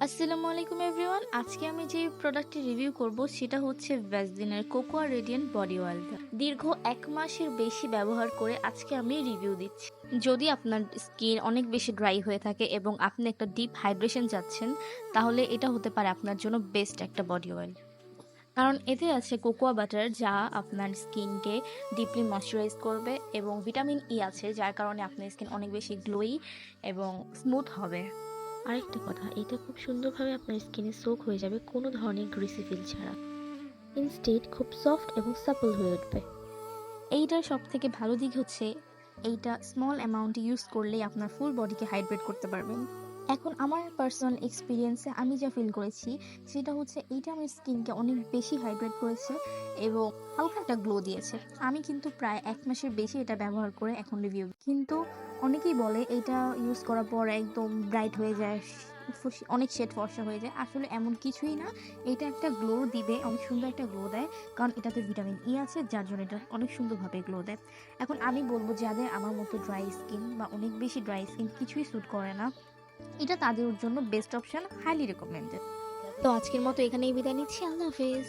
আসসালামু আলাইকুম এভরিওয়ান। আজকে আমি যে প্রোডাক্টটি রিভিউ করব সেটা হচ্ছে ভ্যাসলিনের কোকোয়া রেডিয়েন্ট বডি অয়েল। দীর্ঘ ১ মাসের বেশি ব্যবহার করে আজকে আমি রিভিউ দিচ্ছি। যদি আপনার স্কিন অনেক বেশি ড্রাই হয়ে থাকে এবং আপনি একটা ডিপ হাইড্রেশন চাচ্ছেন, তাহলে এটা হতে পারে আপনার জন্য বেস্ট একটা বডি অয়েল। কারণ এতে আছে কোকোয়া বাটার, যা আপনার স্কিনকে ডিপলি ময়শ্চারাইজ করবে, এবং ভিটামিন ই আছে, যার কারণে আপনার স্কিন অনেক বেশি গ্লোয়ি এবং স্মুথ হবে। আরেকটা কথা, এটা খুব সুন্দরভাবে আপনার স্কিনে সোক হয়ে যাবে কোনো ধরনের গ্রিসি ফিল ছাড়া। ইনস্টেড খুব সফট এবং সাপল হয়ে উঠবে। এইটার সবথেকে ভালো দিক হচ্ছে এইটা স্মল অ্যামাউন্ট ইউজ করলেই আপনার ফুল বডিকে হাইড্রেট করতে পারবেন। এখন আমার পার্সোনাল এক্সপিরিয়েন্সে আমি যা ফিল করেছি সেটা হচ্ছে এইটা আমার স্কিনকে অনেক বেশি হাইড্রেট করেছে এবং হালকা একটা গ্লো দিয়েছে। আমি কিন্তু প্রায় ১ মাসের বেশি এটা ব্যবহার করে এখন রিভিউ, কিন্তু অনেকেই বলে এটা ইউজ করার পর একদম ব্রাইট হয়ে যায়, অনেক শেড ফর্সা হয়ে যায়। আসলে এমন কিছুই না, এটা একটা গ্লো দিবে, অনেক সুন্দর একটা গ্লো দেয়, কারণ এটাতে ভিটামিন ই আছে, যার জন্য এটা অনেক সুন্দরভাবে গ্লো দেয়। এখন আমি বলবো, যাদের আমার মতো ড্রাই স্কিন বা অনেক বেশি ড্রাই স্কিন কিছুই স্যুট করে না, এটা তাদের জন্য বেস্ট অপশন, হাইলি রেকমেন্ডেড। তো আজকের মতো এখানেই বিদায় নিচ্ছি। আল্লাহ হাফেজ।